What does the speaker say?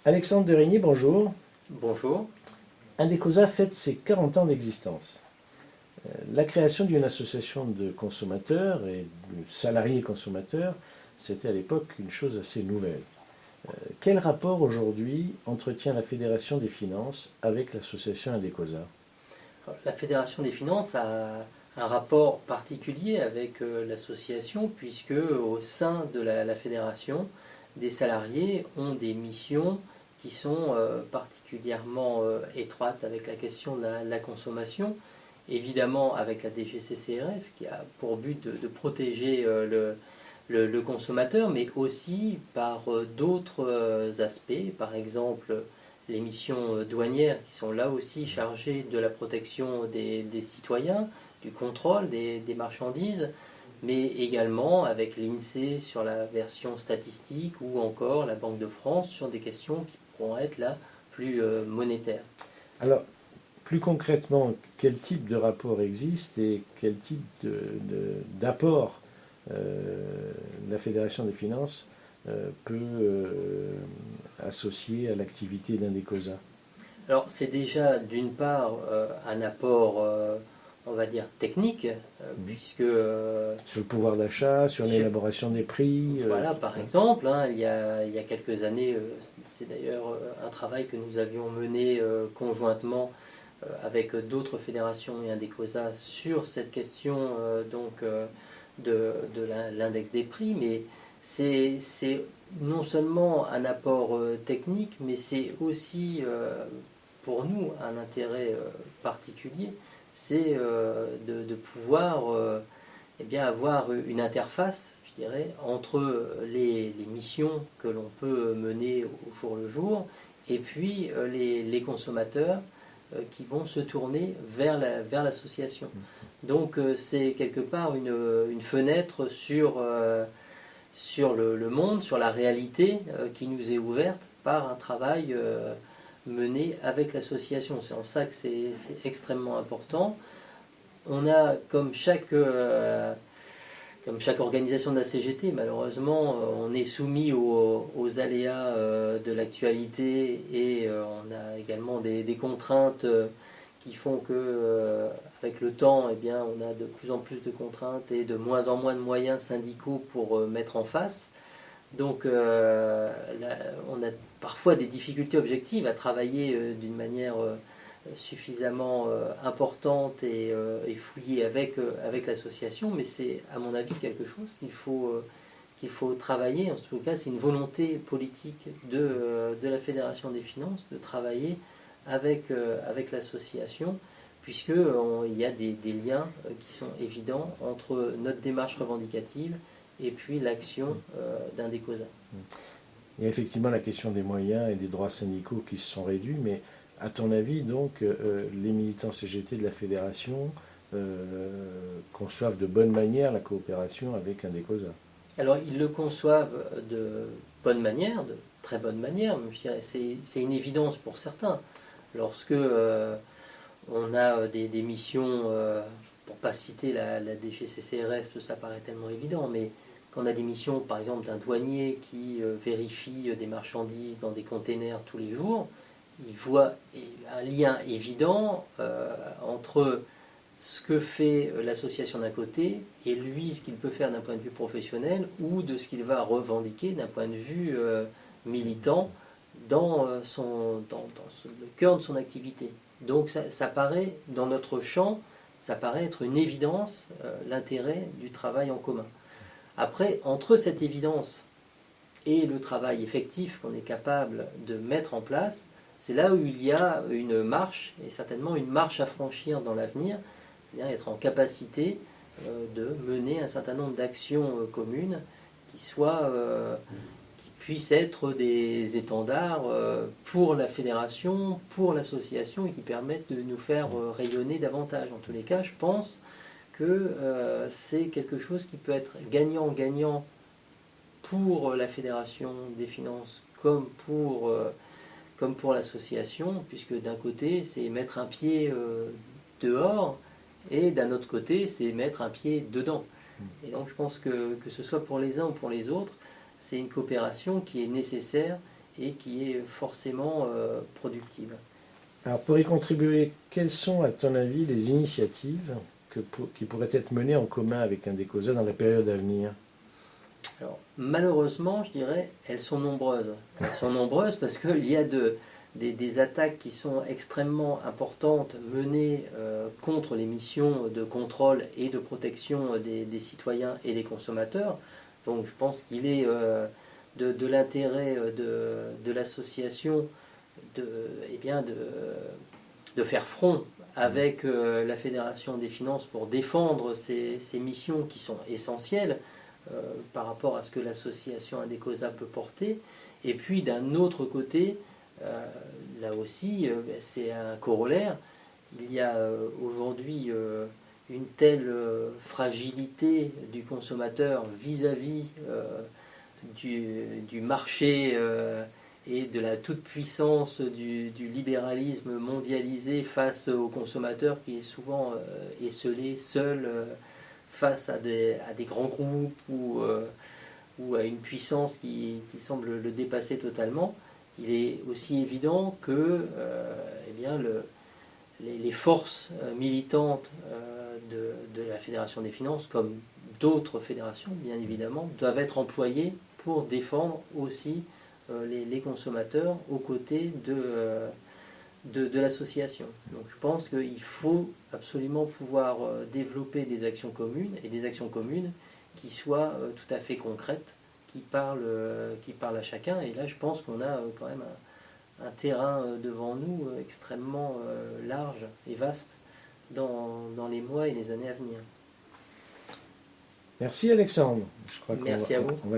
Alexandre de Rigny, bonjour. Bonjour. Indecosa fête ses 40 ans d'existence. La création d'une association de consommateurs et de salariés consommateurs, c'était à l'époque une chose assez nouvelle. Quel rapport aujourd'hui entretient la Fédération des finances avec l'association Indecosa? La Fédération des finances a un rapport particulier avec l'association puisque au sein de la fédération, des salariés ont des missions qui sont particulièrement étroites avec la question de la consommation, évidemment avec la DGCCRF qui a pour but de protéger le consommateur, mais aussi par d'autres aspects, par exemple les missions douanières qui sont là aussi chargées de la protection des citoyens, du contrôle des marchandises, mais également avec l'INSEE sur la version statistique ou encore la Banque de France sur des questions qui pourront être là plus monétaires. Alors, plus concrètement, quel type de rapport existe et quel type d'apport la Fédération des finances peut associer à l'activité d'Indecosa? Alors c'est déjà d'une part un apport, on va dire, technique, puisque... sur le pouvoir d'achat, sur l'élaboration des prix. Voilà, par exemple, hein, il y a quelques années, c'est d'ailleurs un travail que nous avions mené conjointement avec d'autres fédérations et Indecosa sur cette question de l'index des prix, mais c'est non seulement un apport technique, mais c'est aussi pour nous un intérêt particulier, c'est de pouvoir eh bien, avoir une interface, je dirais, entre les missions que l'on peut mener au jour le jour et puis les consommateurs qui vont se tourner vers l'association. Donc c'est quelque part une fenêtre sur le monde, sur la réalité qui nous est ouverte par un travail mené avec l'association. C'est en ça que c'est extrêmement important. On a, comme chaque organisation de la CGT, malheureusement, on est soumis aux aléas de l'actualité et on a également des contraintes qui font que, avec le temps, eh bien, on a de plus en plus de contraintes et de moins en moins de moyens syndicaux pour mettre en face. Donc, on a parfois des difficultés objectives à travailler d'une manière suffisamment importante et fouillée avec l'association, mais c'est à mon avis quelque chose qu'il faut travailler. En tout cas, c'est une volonté politique de la Fédération des finances de travailler avec l'association, puisqu'il y a des liens qui sont évidents entre notre démarche revendicative et puis l'action d'Indecosa. Il y a effectivement la question des moyens et des droits syndicaux qui se sont réduits, mais à ton avis, donc, les militants CGT de la Fédération conçoivent de bonne manière la coopération avec Indecosa? Alors, ils le conçoivent de bonne manière, de très bonne manière, je dirais. C'est une évidence pour certains. Lorsque on a des missions, pour ne pas citer la DGCCRF, ça paraît tellement évident, mais quand on a des missions, par exemple, d'un douanier qui vérifie des marchandises dans des containers tous les jours, il voit un lien évident entre ce que fait l'association d'un côté et lui, ce qu'il peut faire d'un point de vue professionnel ou de ce qu'il va revendiquer d'un point de vue militant dans le cœur de son activité. Donc ça paraît, dans notre champ, ça paraît être une évidence, l'intérêt du travail en commun. Après, entre cette évidence et le travail effectif qu'on est capable de mettre en place, c'est là où il y a une marche, et certainement une marche à franchir dans l'avenir, c'est-à-dire être en capacité de mener un certain nombre d'actions communes qui puissent être des étendards pour la fédération, pour l'association, et qui permettent de nous faire rayonner davantage. En tous les cas, je pense que c'est quelque chose qui peut être gagnant-gagnant pour la Fédération des finances comme pour l'association, puisque d'un côté, c'est mettre un pied dehors, et d'un autre côté, c'est mettre un pied dedans. Et donc je pense que ce soit pour les uns ou pour les autres, c'est une coopération qui est nécessaire et qui est forcément productive. Alors pour y contribuer, quelles sont à ton avis les initiatives qui pourraient être menées en commun avec Indecosa dans la période à venir? Alors, malheureusement, je dirais, elles sont nombreuses. Elles sont nombreuses parce qu'il y a des attaques qui sont extrêmement importantes menées contre les missions de contrôle et de protection des citoyens et des consommateurs. Donc je pense qu'il est de l'intérêt de l'association de faire front avec la Fédération des finances pour défendre ces missions qui sont essentielles par rapport à ce que l'association Indecosa peut porter. Et puis d'un autre côté, là aussi, c'est un corollaire. Il y a aujourd'hui une telle fragilité du consommateur vis-à-vis du marché et de la toute-puissance du libéralisme mondialisé face au consommateur qui est souvent esselé, seul, face à des grands groupes ou à une puissance qui semble le dépasser totalement. Il est aussi évident que les forces militantes de la Fédération des finances, comme d'autres fédérations bien évidemment, doivent être employées pour défendre aussi les consommateurs aux côtés de l'association. Donc je pense qu'il faut absolument pouvoir développer des actions communes, et des actions communes qui soient tout à fait concrètes, qui parlent à chacun. Et là je pense qu'on a quand même un terrain devant nous extrêmement large et vaste dans les mois et les années à venir. Merci Alexandre. Je crois Merci à vous. On va